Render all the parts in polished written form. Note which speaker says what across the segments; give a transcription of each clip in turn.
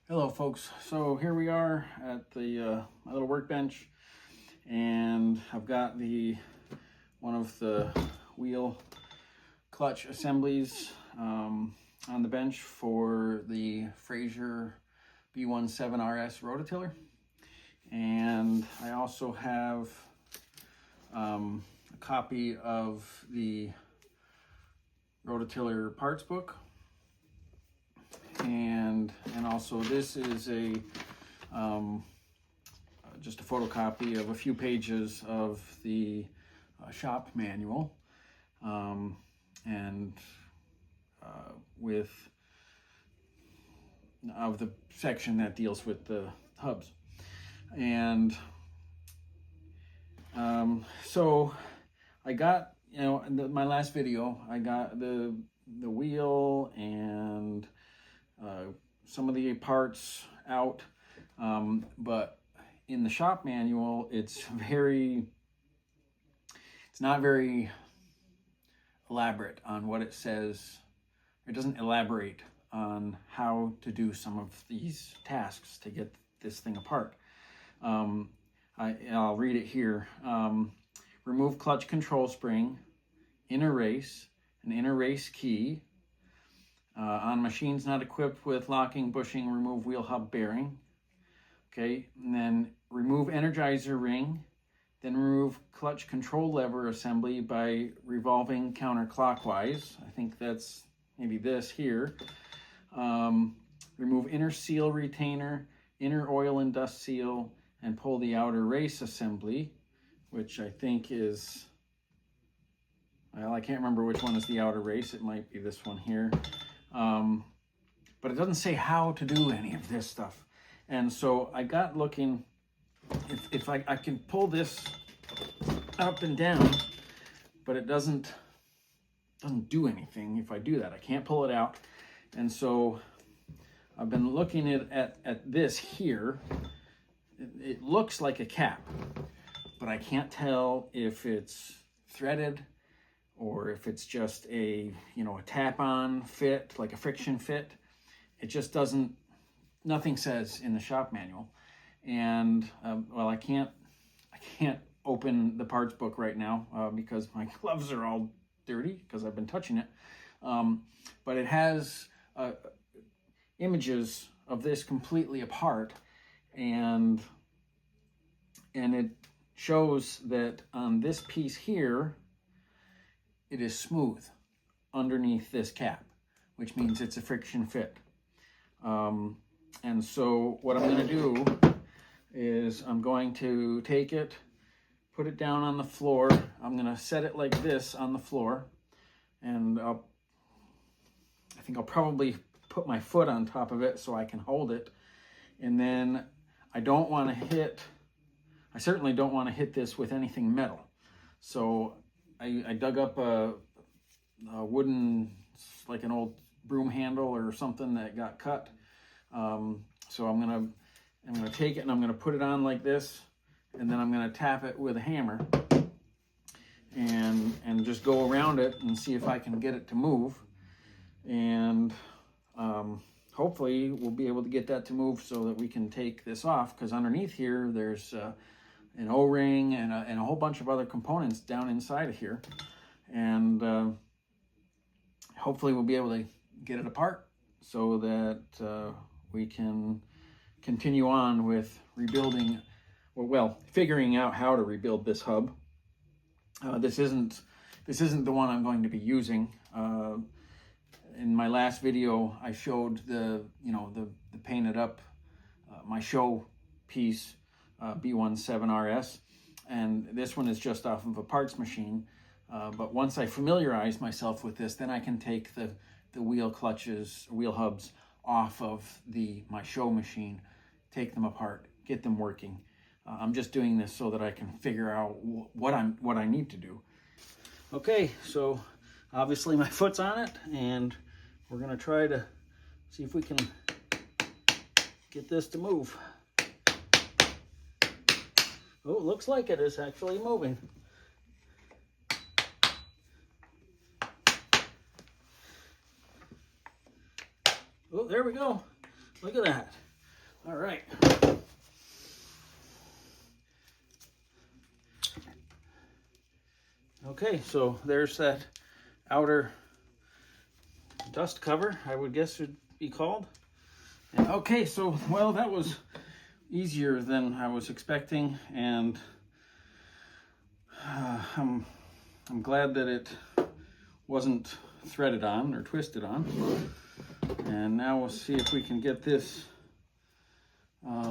Speaker 1: Hello folks, so here we are at the my little workbench, and I've got one of the wheel clutch assemblies on the bench for the Frazer B17RS rototiller, and I also have a copy of the rototiller parts book. And also this is just a photocopy of a few pages of the shop manual, with the section that deals with the hubs. And so I got, in my last video, I got the wheel and some of the parts out, but in the shop manual it's not very elaborate on what it says. It doesn't elaborate on how to do some of these tasks to get this thing apart. I'll read it here. Remove clutch control spring, inner race, an inner race key. On machines not equipped with locking bushing, remove wheel hub bearing. Okay, and then remove energizer ring, then remove clutch control lever assembly by revolving counterclockwise. I think that's maybe this here. Remove inner seal retainer, inner oil and dust seal, and pull the outer race assembly, which I think is, well, I can't remember which one is the outer race. It might be this one here. But it doesn't say how to do any of this stuff. And so I got looking, if I can pull this up and down, but it doesn't do anything if I do that. I can't pull it out. And so I've been looking at this here. It looks like a cap, but I can't tell if it's threaded or if it's just a tap-on fit, like a friction fit. It just doesn't, nothing says in the shop manual. And well, I can't open the parts book right now because my gloves are all dirty because I've been touching it. But it has images of this completely apart, and it shows that on this piece here, it is smooth underneath this cap, which means it's a friction fit. And so what I'm going to do is I'm going to take it, put it down on the floor. I'm going to set it like this on the floor, and I think I'll probably put my foot on top of it so I can hold it. And then I certainly don't want to hit this with anything metal. So I dug up a wooden, like an old broom handle or something that got cut. So I'm gonna take it and I'm gonna put it on like this, and then I'm gonna tap it with a hammer and just go around it and see if I can get it to move. And hopefully we'll be able to get that to move so that we can take this off, because underneath here there's an O-ring and a whole bunch of other components down inside of here. And hopefully we'll be able to get it apart so that we can continue on with rebuilding, well, figuring out how to rebuild this hub. This isn't the one I'm going to be using. In my last video, I showed the painted up my show piece, B17RS, and this one is just off of a parts machine. But once I familiarize myself with this, then I can take the wheel clutches, wheel hubs off of my show machine, take them apart, get them working. I'm just doing this so that I can figure out what I need to do. Okay, so obviously my foot's on it, and we're gonna try to see if we can get this to move. Oh, it looks like it is actually moving. Oh, there we go. Look at that. All right. Okay, so there's that outer dust cover, I would guess would be called. And okay, so, well, that was easier than I was expecting, and I'm glad that it wasn't threaded on or twisted on. And now we'll see if we can get this I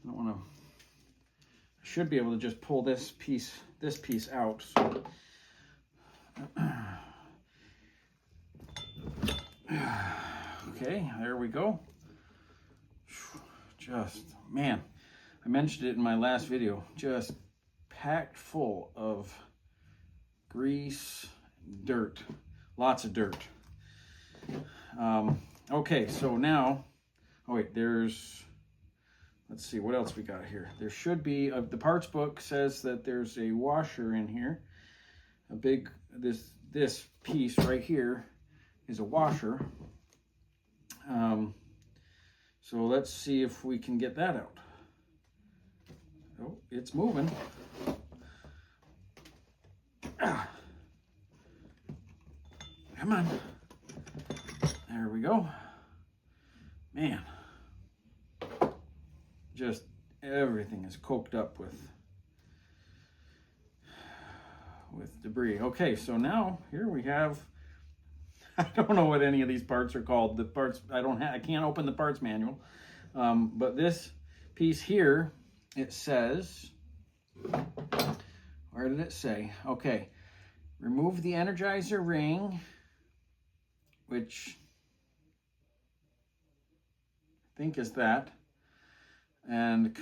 Speaker 1: don't want to. I should be able to just pull this piece out. So. Okay, there we go. Just, man, I mentioned it in my last video, just packed full of grease, dirt, lots of dirt. Okay, so now, oh wait, there's, let's see, what else we got here? There should be, the parts book says that there's a washer in here. A big, this piece right here is a washer. So let's see if we can get that out. Oh, it's moving. Ah. Come on. There we go. Man. Just everything is coked up with debris. Okay, so now here we have, I don't know what any of these parts are called. The parts, I can't open the parts manual. But this piece here, it says, where did it say? Okay, remove the energizer ring, which I think is that, and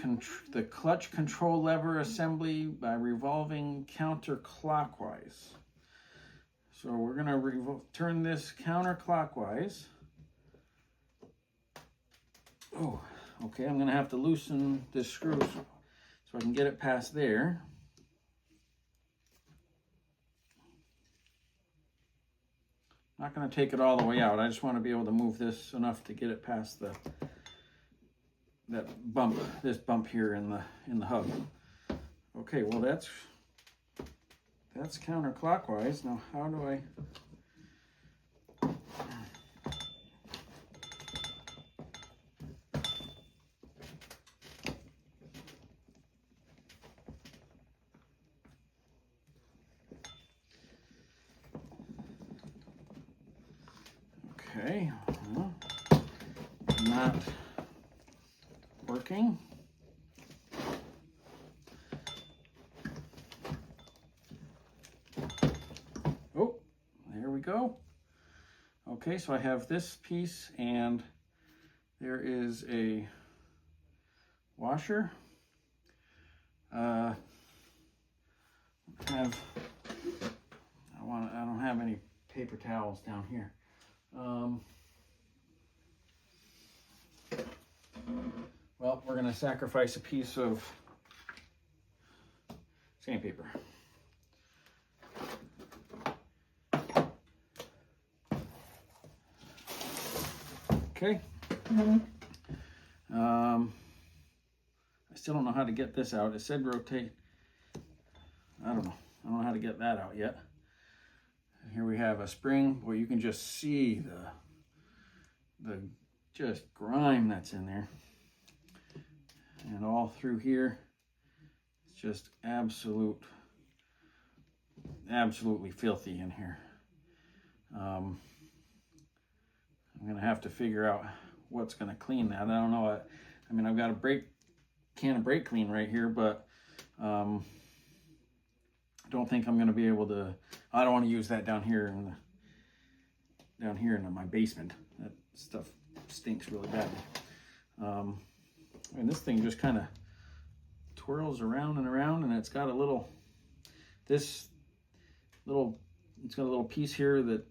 Speaker 1: the clutch control lever assembly by revolving counterclockwise. So we're going to turn this counterclockwise. Oh, okay, I'm going to have to loosen this screw so I can get it past there. Not going to take it all the way out. I just want to be able to move this enough to get it past this bump here in the hub. Okay, well that's counterclockwise. Now how do I? Okay, well, not working. Oh, there we go. Okay, so I have this piece and there is a washer. I don't have any paper towels down here. Well, we're going to sacrifice a piece of sandpaper. Okay. I still don't know how to get this out. It said rotate. I don't know. I don't know how to get that out yet. Here we have a spring where you can just see the just grime that's in there. And all through here, it's just absolutely filthy in here. I'm gonna have to figure out what's gonna clean that. I don't know. I mean, I've got a can of brake clean right here, but I don't think I'm gonna be able to. I don't want to use that down here in my basement. That stuff stinks really badly. And this thing just kind of twirls around and around, and it's got a little piece here that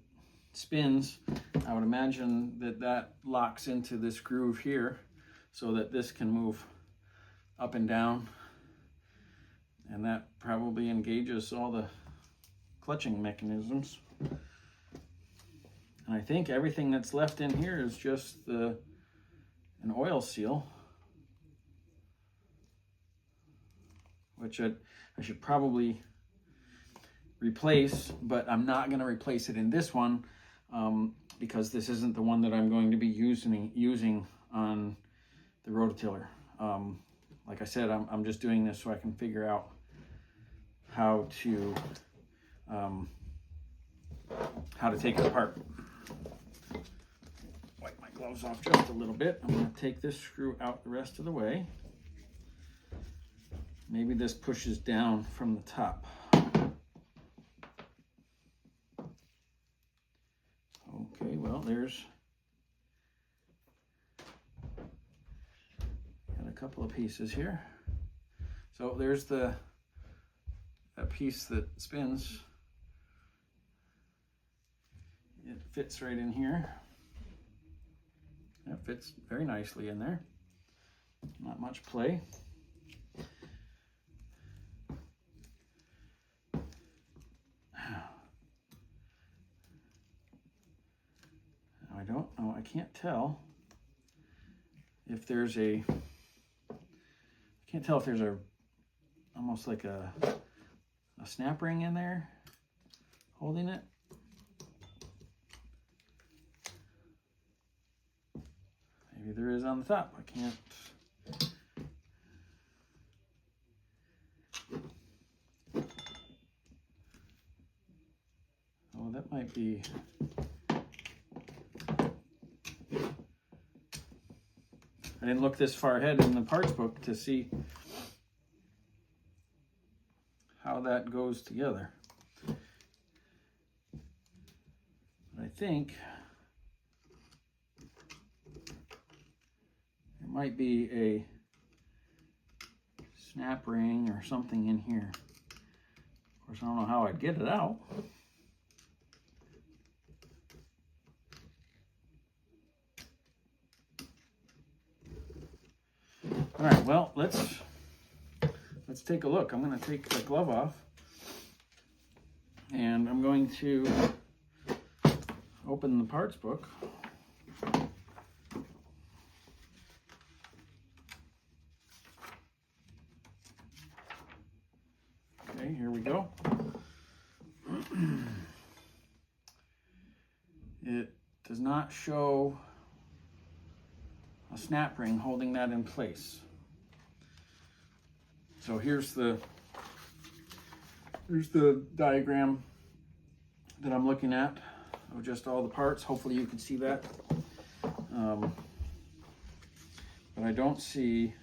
Speaker 1: spins. I would imagine that locks into this groove here so that this can move up and down, and that probably engages all the clutching mechanisms. And I think everything that's left in here is just an oil seal, which I should probably replace, but I'm not going to replace it in this one because this isn't the one that I'm going to be using on the rototiller. Like I said, I'm just doing this so I can figure out how to take it apart. Wipe my gloves off just a little bit. I'm going to take this screw out the rest of the way. Maybe this pushes down from the top. Okay, well, there's got a couple of pieces here. So there's that piece that spins. It fits right in here. It fits very nicely in there. Not much play. I don't know, I can't tell if there's almost like a snap ring in there holding it. Maybe there is on the top. I can't. Oh, that might be. I didn't look this far ahead in the parts book to see how that goes together. But I think there might be a snap ring or something in here. Of course, I don't know how I'd get it out. All right, well, let's take a look. I'm going to take the glove off, and I'm going to open the parts book. Okay, here we go. It does not show a snap ring holding that in place. So here's the diagram that I'm looking at of just all the parts. Hopefully you can see that. But I don't see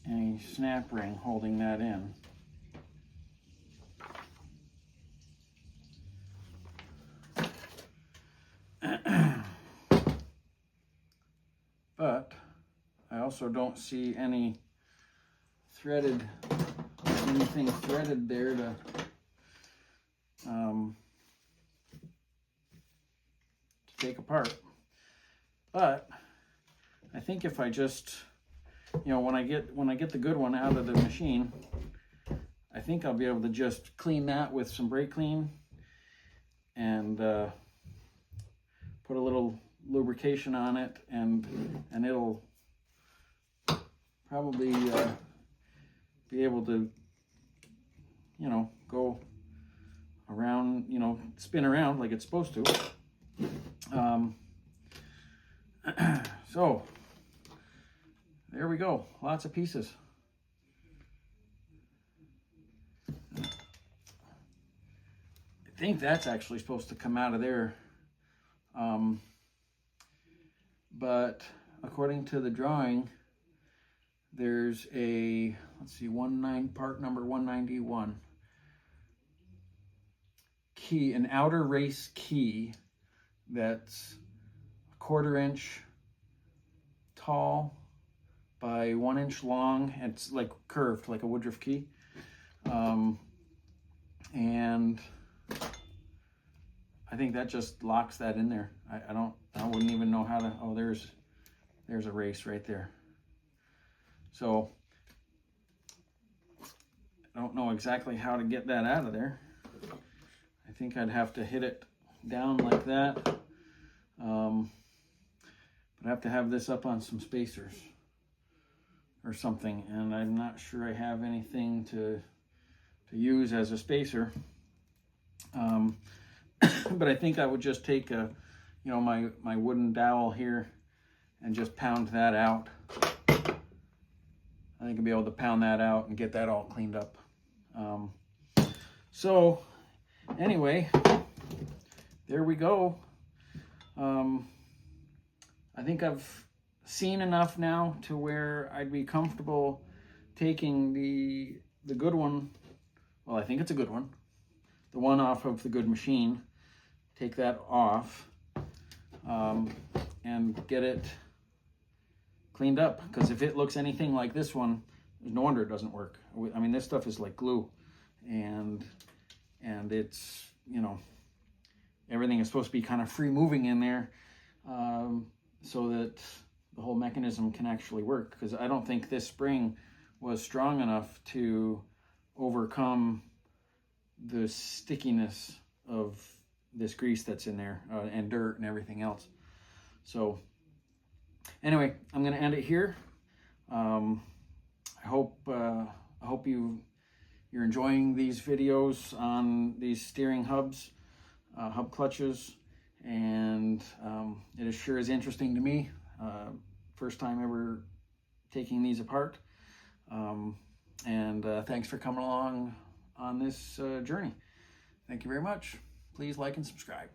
Speaker 1: any snap ring holding that in. But I also don't see anything threaded there to take apart. But I think if I just, when I get the good one out of the machine, I think I'll be able to just clean that with some brake clean and put a little lubrication on it, and it'll probably be able to go around, spin around like it's supposed to. So there we go, lots of pieces. I think that's actually supposed to come out of there. But according to the drawing, there's a, part number 191 key, an outer race key that's 1/4 inch tall by 1 inch long. It's like curved, like a Woodruff key. And I think that just locks that in there. I wouldn't even know how to, oh, there's a race right there. So I don't know exactly how to get that out of there. think I'd have to hit it down like that. But I have to have this up on some spacers or something, and I'm not sure I have anything to use as a spacer. But I think I would just take my wooden dowel here and just pound that out. I think I'll be able to pound that out and get that all cleaned up. So anyway, there we go. I think I've seen enough now to where I'd be comfortable taking the good one. Well, I think it's a good one. The one off of the good machine. Take that off and get it cleaned up. Because if it looks anything like this one, no wonder it doesn't work. I mean, this stuff is like glue, and it's, you know, everything is supposed to be kind of free moving in there, so that the whole mechanism can actually work. Because I don't think this spring was strong enough to overcome the stickiness of this grease that's in there, and dirt and everything else. So anyway, I'm going to end it here. I hope you're enjoying these videos on these steering hubs, hub clutches, and it sure is interesting to me. First time ever taking these apart, and thanks for coming along on this journey. Thank you very much. Please like and subscribe.